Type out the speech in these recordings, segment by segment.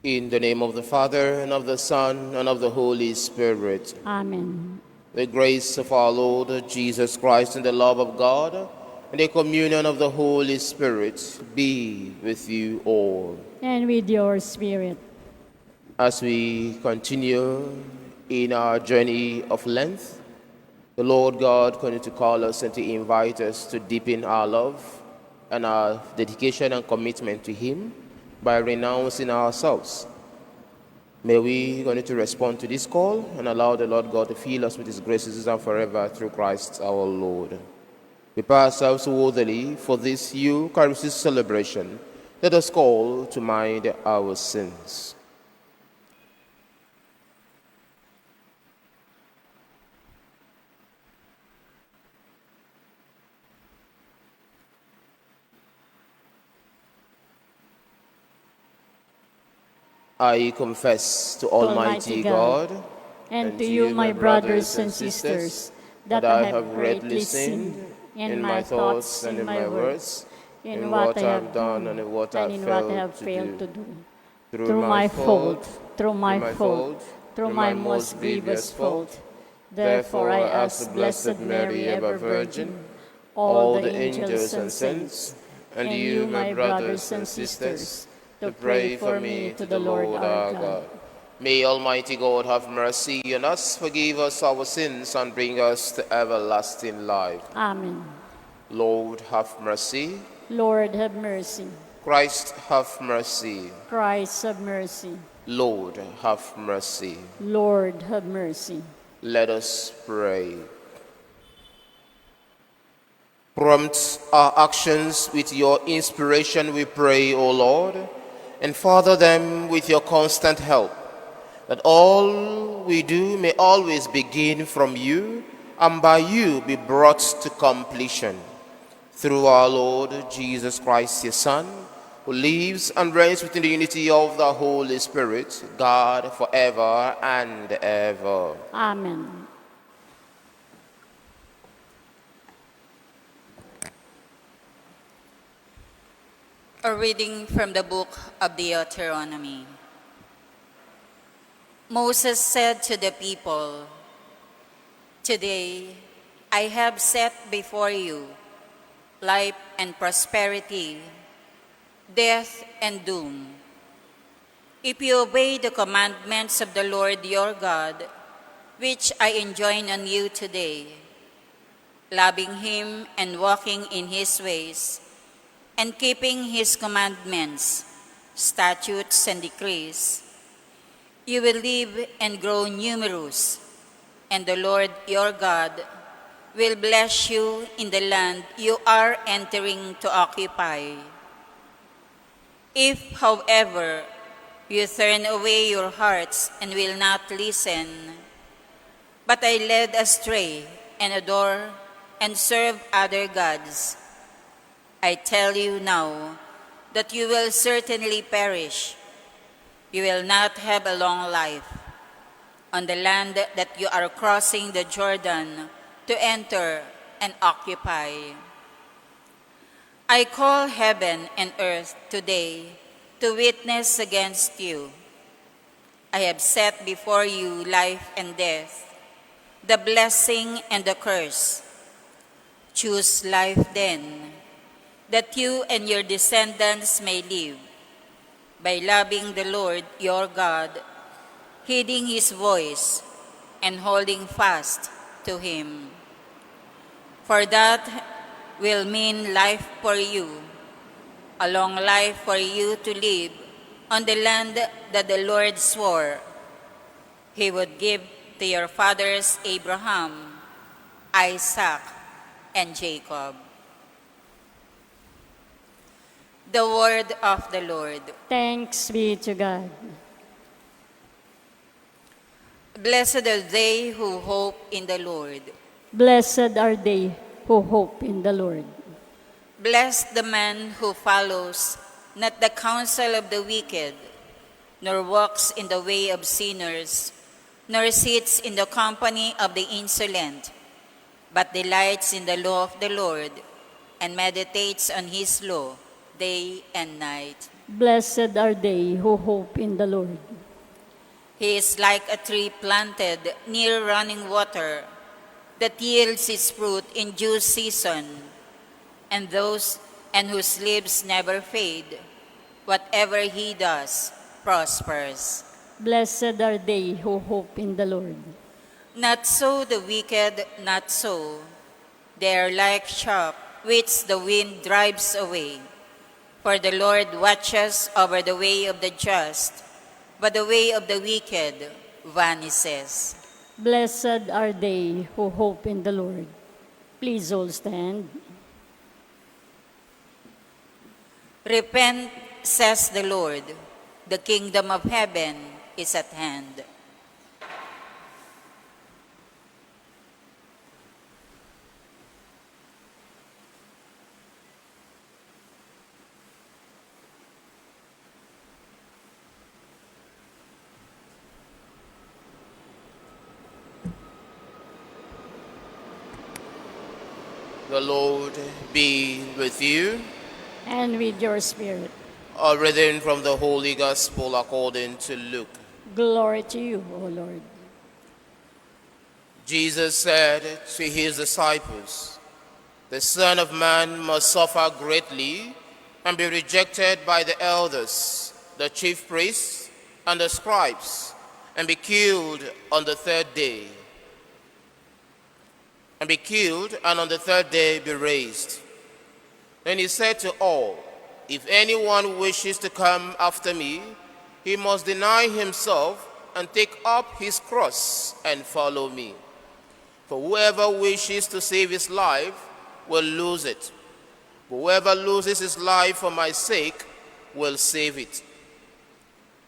In the name of the Father, and of the Son, and of the Holy Spirit. Amen. The grace of our Lord Jesus Christ, and the love of God, and the communion of the Holy Spirit be with you all. And with your spirit. As we continue in our journey of Lent, the Lord God continues to call us and to invite us to deepen our love and our dedication and commitment to Him by renouncing ourselves. May we continue to respond to this call and allow the Lord God to fill us with His graces and forever through Christ our Lord. Prepare ourselves worthily for this Eucharistic celebration. Let us call to mind our sins. I confess to Almighty God and to you, my brothers and sisters, that I have greatly sinned in my thoughts and in my words, in what I have done and in what I have failed to do. Through my fault, through my most grievous fault. Therefore I ask the Blessed Mary, ever Virgin, all the angels and saints, and you, my brothers and sisters, to pray for me to the Lord our God. May Almighty God have mercy on us, forgive us our sins, and bring us to everlasting life. Amen. Lord, have mercy. Lord, have mercy. Christ, have mercy. Christ, have mercy. Lord, have mercy. Lord, have mercy. Let us pray. Prompt our actions with your inspiration, we pray, O Lord, and father them with your constant help, that all we do may always begin from you and by you be brought to completion. Through our Lord Jesus Christ, your Son, who lives and reigns within the unity of the Holy Spirit, God, forever and ever. Amen. A reading from the book of Deuteronomy. Moses said to the people, "Today I have set before you life and prosperity, death and doom. If you obey the commandments of the Lord your God, which I enjoin on you today, loving Him and walking in His ways, and keeping His commandments, statutes, and decrees, you will live and grow numerous, and the Lord your God will bless you in the land you are entering to occupy. If, however, you turn away your hearts and will not listen, but are led astray and adore and serve other gods, I tell you now that you will certainly perish. You will not have a long life on the land that you are crossing the Jordan to enter and occupy. I call heaven and earth today to witness against you. I have set before you life and death, the blessing and the curse. Choose life then, that you and your descendants may live, by loving the Lord your God, heeding His voice, and holding fast to Him. For that will mean life for you, a long life for you to live on the land that the Lord swore He would give to your fathers Abraham, Isaac, and Jacob." The word of the Lord. Thanks be to God. Blessed are they who hope in the Lord. Blessed are they who hope in the Lord. Blessed the man who follows not the counsel of the wicked, nor walks in the way of sinners, nor sits in the company of the insolent, but delights in the law of the Lord, and meditates on His law day and night. Blessed are they who hope in the Lord. He is like a tree planted near running water that yields its fruit in due season, and whose leaves never fade. Whatever he does prospers. Blessed are they who hope in the Lord. Not so the wicked, not so. They are like chaff which the wind drives away. For the Lord watches over the way of the just, but the way of the wicked vanishes. Blessed are they who hope in the Lord. Please all stand. Repent, says the Lord. The kingdom of heaven is at hand. The Lord be with you. And with your spirit. A reading from the Holy Gospel according to Luke. Glory to you, O Lord. Jesus said to his disciples, "The Son of Man must suffer greatly and be rejected by the elders, the chief priests, and the scribes, and be killed on the third day. And on the third day be raised." Then he said to all, "If anyone wishes to come after me, he must deny himself and take up his cross and follow me. For whoever wishes to save his life will lose it. But whoever loses his life for my sake will save it.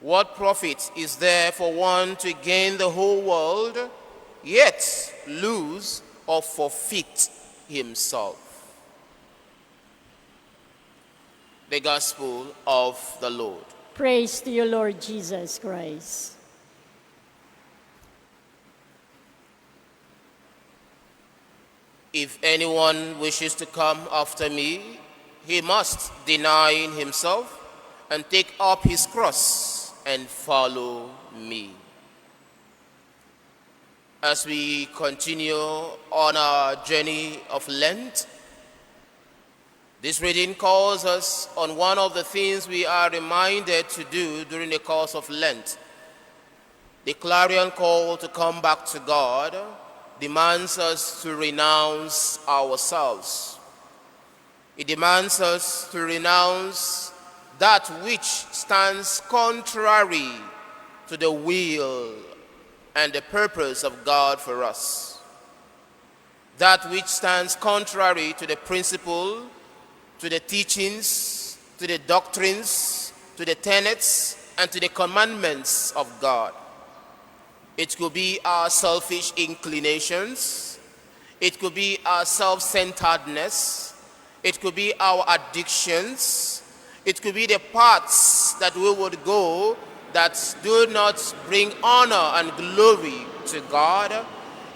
What profit is there for one to gain the whole world, yet lose or forfeit himself?" The Gospel of the Lord. Praise to you, Lord Jesus Christ. If anyone wishes to come after me, he must deny himself and take up his cross and follow me. As we continue on our journey of Lent, this reading calls us on one of the things we are reminded to do during the course of Lent. The clarion call to come back to God demands us to renounce ourselves. It demands us to renounce that which stands contrary to the will and the purpose of God for us. That which stands contrary to the principle, to the teachings, to the doctrines, to the tenets, and to the commandments of God. It could be our selfish inclinations. It could be our self-centeredness. It could be our addictions. It could be the paths that we would go that do not bring honor and glory to God.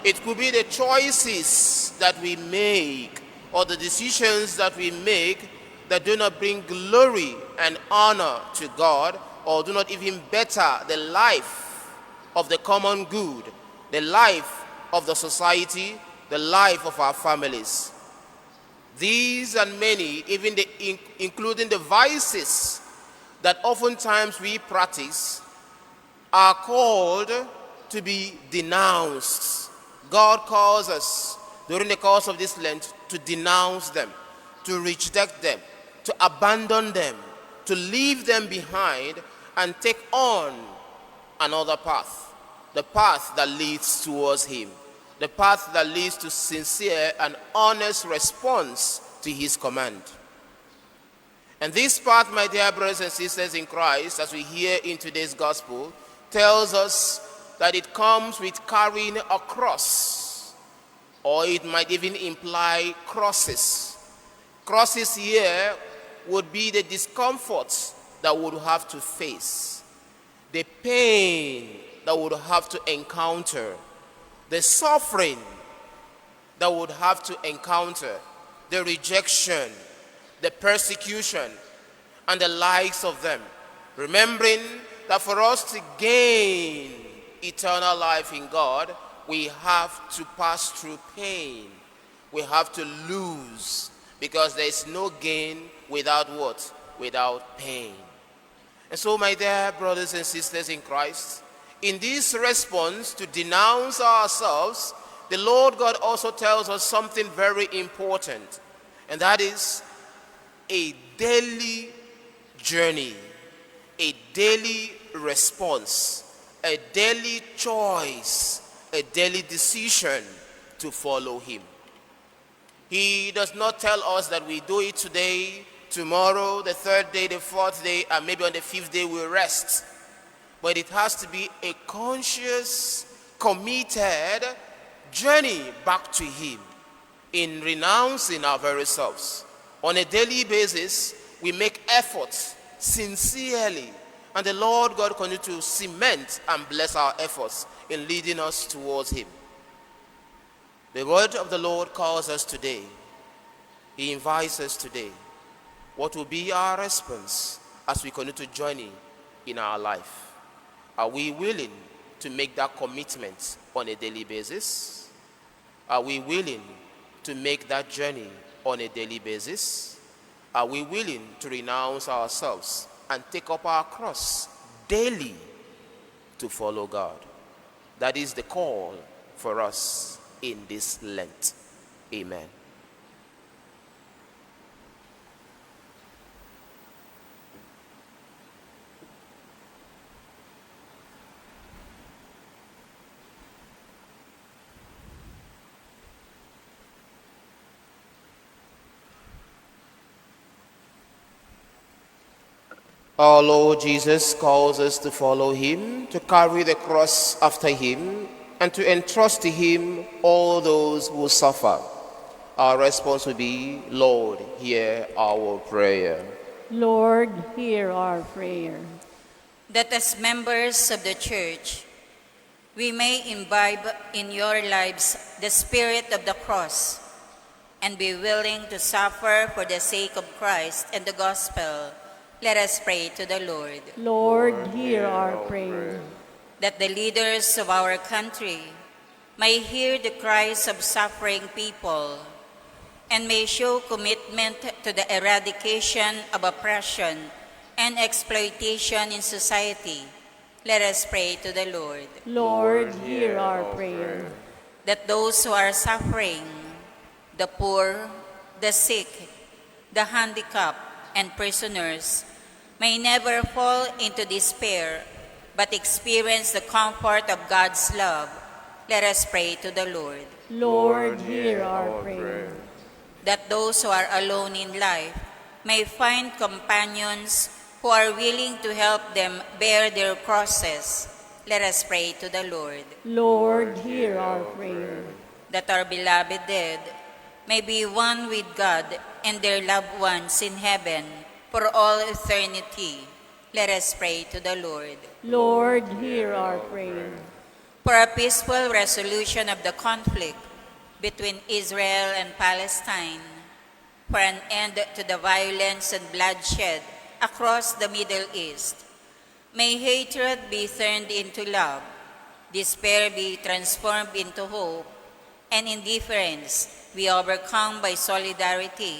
It could be the choices that we make or the decisions that we make that do not bring glory and honor to God or do not even better the life of the common good, the life of the society, the life of our families. These and many, even including the vices that oftentimes we practice, are called to be denounced. God calls us during the course of this Lent to denounce them, to reject them, to abandon them, to leave them behind and take on another path, the path that leads towards Him, the path that leads to sincere and honest response to His command. And this path, my dear brothers and sisters in Christ, as we hear in today's gospel, tells us that it comes with carrying a cross, or it might even imply crosses. Crosses here would be the discomforts that we would have to face, the pain that we would have to encounter, the suffering that we would have to encounter, the rejection, the persecution, and the likes of them, remembering that for us to gain eternal life in God, we have to pass through pain. We have to lose, because there is no gain without what? Without pain. And so, my dear brothers and sisters in Christ, in this response to denounce ourselves, the Lord God also tells us something very important, and that is a daily journey, a daily response, a daily choice, a daily decision to follow him. He does not tell us that we do it today, tomorrow, the third day, the fourth day, and maybe on the fifth day we'll rest. But it has to be a conscious, committed journey back to him in renouncing our very selves. On a daily basis, we make efforts sincerely, and the Lord God continues to cement and bless our efforts in leading us towards him. The word of the Lord calls us today. He invites us today. What will be our response as we continue to journey in our life? Are we willing to make that commitment on a daily basis? Are we willing to make that journey on a daily basis? Are we willing to renounce ourselves and take up our cross daily to follow God? That is the call for us in this Lent. Amen. Our Lord Jesus calls us to follow him, to carry the cross after him, and to entrust to him all those who suffer. Our response will be, Lord, hear our prayer. Lord, hear our prayer. That as members of the Church, we may imbibe in your lives the spirit of the cross and be willing to suffer for the sake of Christ and the gospel. Let us pray to the Lord. Lord, hear our prayer. That the leaders of our country may hear the cries of suffering people and may show commitment to the eradication of oppression and exploitation in society. Let us pray to the Lord. Lord, hear our prayer. That those who are suffering, the poor, the sick, the handicapped, and prisoners may never fall into despair, but experience the comfort of God's love. Let us pray to the Lord. Lord, hear our prayer. That those who are alone in life may find companions who are willing to help them bear their crosses. Let us pray to the Lord. Lord, hear our prayer. That our beloved dead may be one with God and their loved ones in heaven for all eternity. Let us pray to the Lord. Lord, hear our prayer. For a peaceful resolution of the conflict between Israel and Palestine, for an end to the violence and bloodshed across the Middle East. May hatred be turned into love, despair be transformed into hope, and indifference be overcome by solidarity,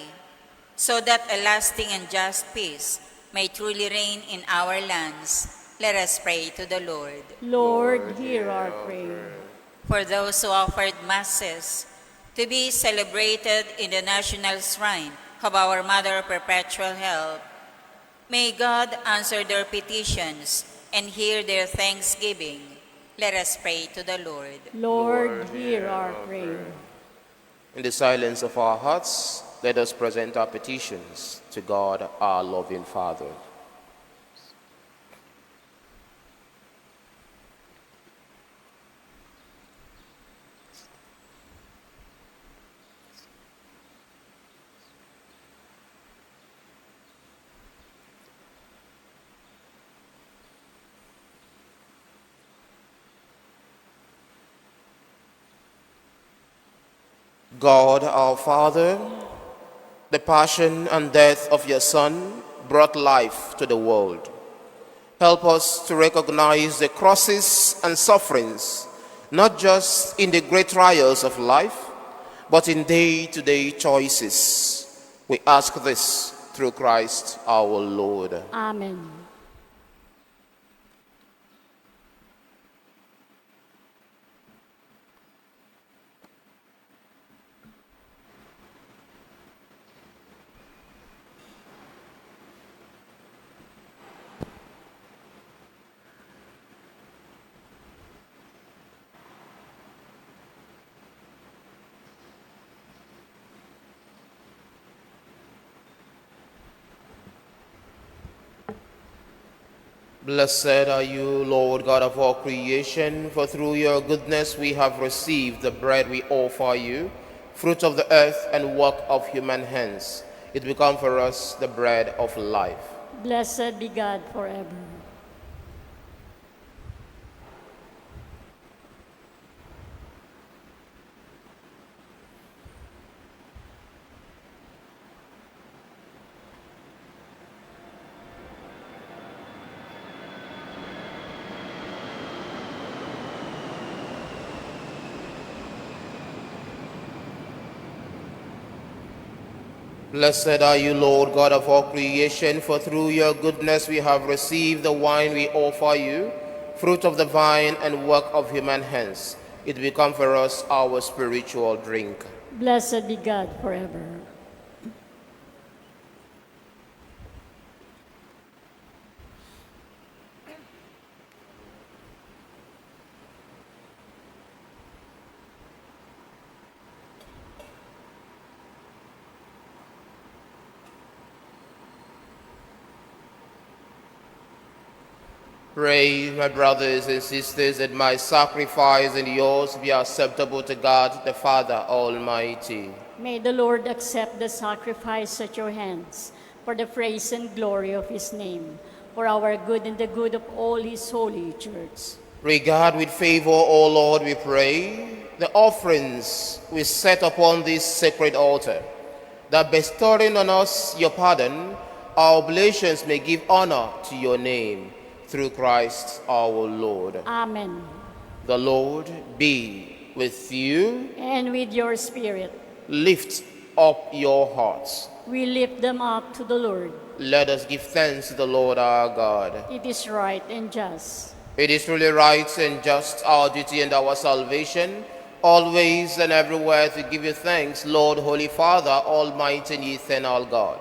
so that a lasting and just peace may truly reign in our lands. Let us pray to the Lord. Lord, hear our prayer. For those who offered masses to be celebrated in the national shrine of our Mother of Perpetual Help, may God answer their petitions and hear their thanksgiving. Let us pray to the Lord. Lord, hear our prayer. In the silence of our hearts, let us present our petitions to God, our loving Father. God, our Father, the passion and death of your Son brought life to the world. Help us to recognize the crosses and sufferings, not just in the great trials of life, but in day-to-day choices. We ask this through Christ our Lord. Amen. Blessed are you, Lord God of all creation, for through your goodness we have received the bread we offer you, fruit of the earth and work of human hands. It become for us the bread of life. Blessed be God forever. Blessed are you, Lord God of all creation, for through your goodness we have received the wine we offer you, fruit of the vine and work of human hands. It become for us our spiritual drink. Blessed be God forever. Pray, my brothers and sisters, that my sacrifice and yours be acceptable to God, the Father Almighty. May the Lord accept the sacrifice at your hands for the praise and glory of his name, for our good and the good of all his holy church. Regard with favor, O Lord, we pray, the offerings we set upon this sacred altar, that bestowing on us your pardon, our oblations may give honor to your name. Through Christ our Lord. Amen. The Lord be with you. And with your spirit. Lift up your hearts. We lift them up to the Lord. Let us give thanks to the Lord our God. It is right and just. It is truly right and just, our duty and our salvation, always and everywhere to give you thanks, Lord, Holy Father, Almighty and eternal God.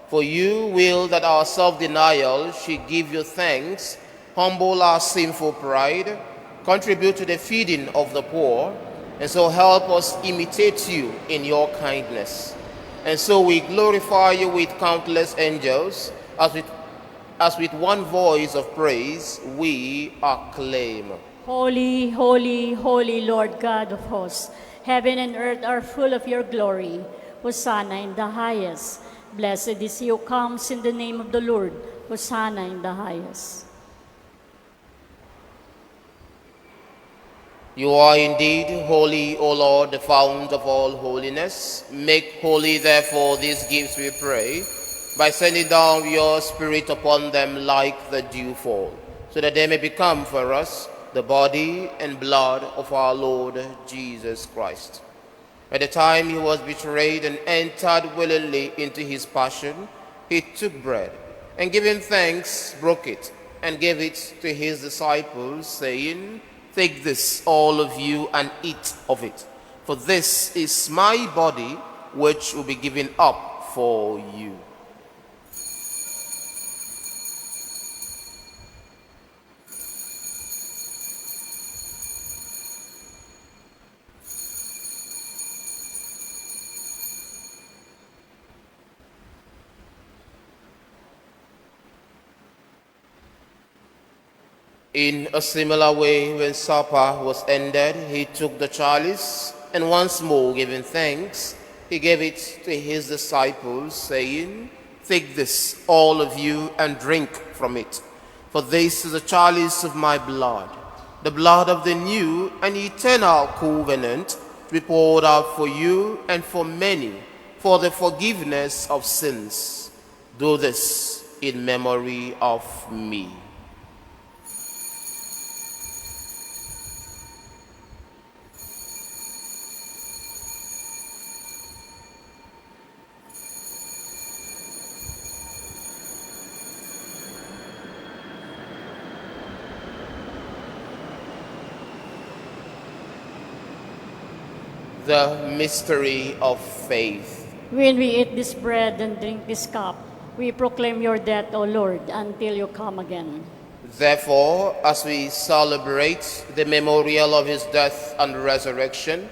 For you will that our self-denial should give you thanks, humble our sinful pride, contribute to the feeding of the poor, and so help us imitate you in your kindness. And so we glorify you with countless angels, as with one voice of praise we acclaim. Holy, holy, holy Lord God of hosts, heaven and earth are full of your glory. Hosanna in the highest. Blessed is he who comes in the name of the Lord. Hosanna in the highest. You are indeed holy, O Lord, the fount of all holiness. Make holy, therefore, these gifts, we pray, by sending down your Spirit upon them like the dewfall, so that they may become for us the body and blood of our Lord Jesus Christ. At the time he was betrayed and entered willingly into his passion, he took bread, and giving thanks, broke it, and gave it to his disciples, saying, "Take this, all of you, and eat of it, for this is my body, which will be given up for you." In a similar way, when supper was ended, he took the chalice, and once more giving thanks, he gave it to his disciples, saying, "Take this, all of you, and drink from it. For this is the chalice of my blood, the blood of the new and eternal covenant, to be poured out for you and for many, for the forgiveness of sins. Do this in memory of me. The mystery of faith. When we eat this bread and drink this cup, we proclaim your death, O Lord, until you come again. Therefore, as we celebrate the memorial of his death and resurrection,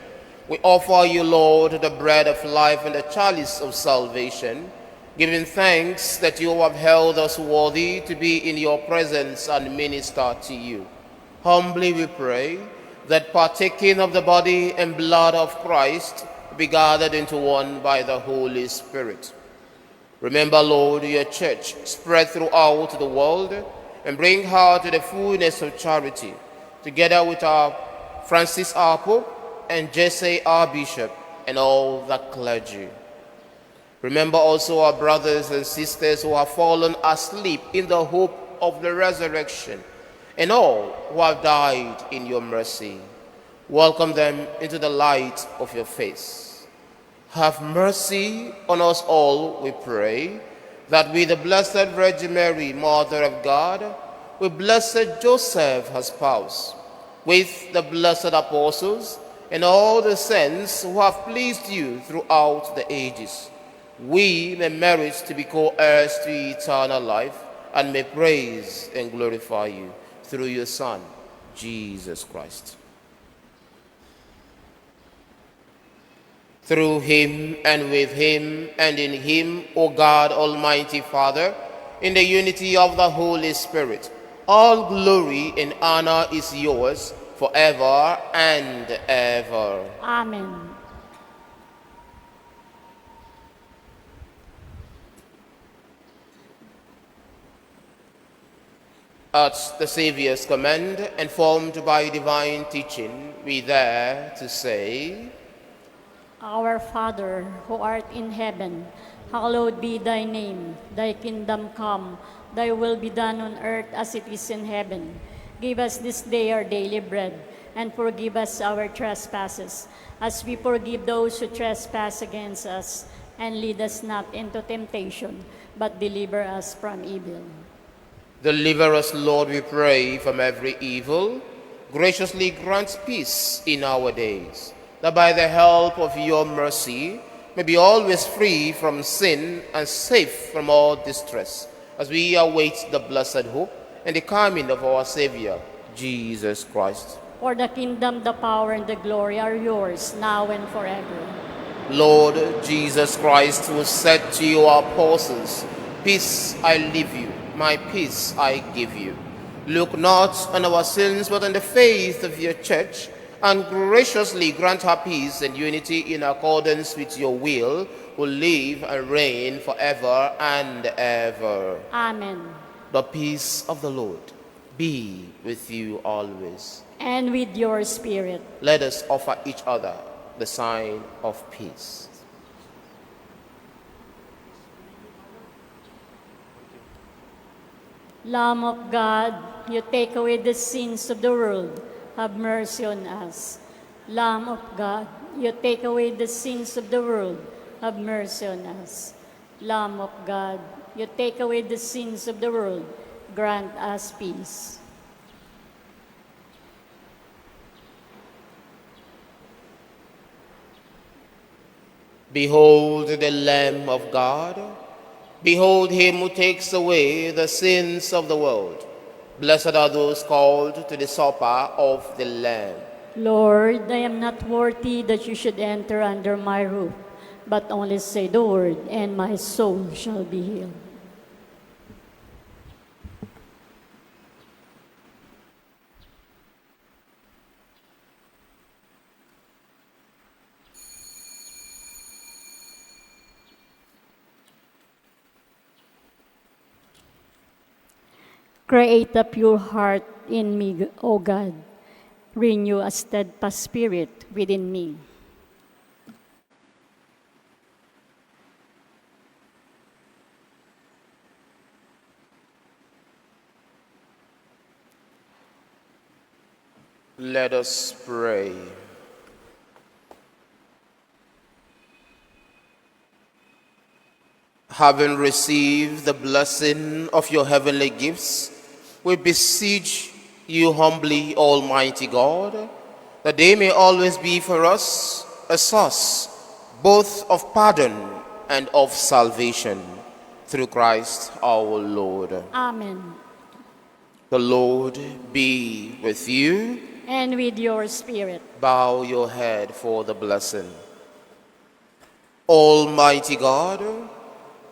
we offer you, Lord, the bread of life and the chalice of salvation, giving thanks that you have held us worthy to be in your presence and minister to you. Humbly we pray that partaking of the body and blood of Christ be gathered into one by the Holy Spirit. Remember, Lord, your church spread throughout the world and bring her to the fullness of charity, together with our Francis our Pope and Jesse our Bishop and all the clergy. Remember also our brothers and sisters who have fallen asleep in the hope of the resurrection, and all who have died in your mercy. Welcome them into the light of your face. Have mercy on us all, we pray, that with the Blessed Virgin Mary, Mother of God, with blessed Joseph, her spouse, with the blessed apostles, and all the saints who have pleased you throughout the ages, we may merit to be co-heirs to eternal life, and may praise and glorify you through your Son, Jesus Christ. Through him, and with him, and in him, O God, Almighty Father, in the unity of the Holy Spirit, all glory and honor is yours forever and ever. Amen. At the Saviour's command, and formed by divine teaching, we dare to say, Our Father, who art in heaven, hallowed be thy name. Thy kingdom come, thy will be done on earth as it is in heaven. Give us this day our daily bread, and forgive us our trespasses, as we forgive those who trespass against us. And lead us not into temptation, but deliver us from evil. Deliver us, Lord, we pray, from every evil. Graciously grant peace in our days, that by the help of your mercy may be always free from sin and safe from all distress, as we await the blessed hope and the coming of our Savior, Jesus Christ. For the kingdom, the power, and the glory are yours, now and forever. Lord Jesus Christ, who said to your apostles, "Peace I leave you, my peace I give you," look not on our sins, but on the faith of your church, and graciously grant her peace and unity in accordance with your will, who live and reign forever and ever. Amen. The peace of the Lord be with you always. And with your spirit. Let us offer each other the sign of peace. Lamb of God, you take away the sins of the world, have mercy on us. Lamb of God, you take away the sins of the world, have mercy on us. Lamb of God, you take away the sins of the world, grant us peace. Behold the Lamb of God. Behold him who takes away the sins of the world. Blessed are those called to the supper of the Lamb. Lord, I am not worthy that you should enter under my roof, but only say the word, and my soul shall be healed. Create a pure heart in me, O God. Renew a steadfast spirit within me. Let us pray. Having received the blessing of your heavenly gifts, we beseech you humbly, Almighty God, that they may always be for us a source both of pardon and of salvation, through Christ our Lord. Amen. The Lord be with you. And with your spirit. Bow your head for the blessing. Almighty God,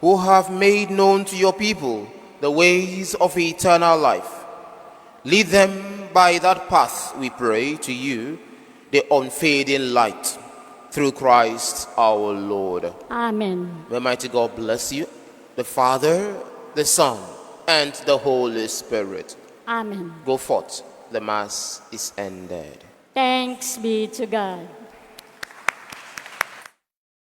who have made known to your people the ways of eternal life, lead them by that path, we pray to you, the unfading light, through Christ our Lord. Amen. May Almighty God bless you, the Father, the Son, and the Holy Spirit. Amen. Go forth. The Mass is ended. Thanks be to God.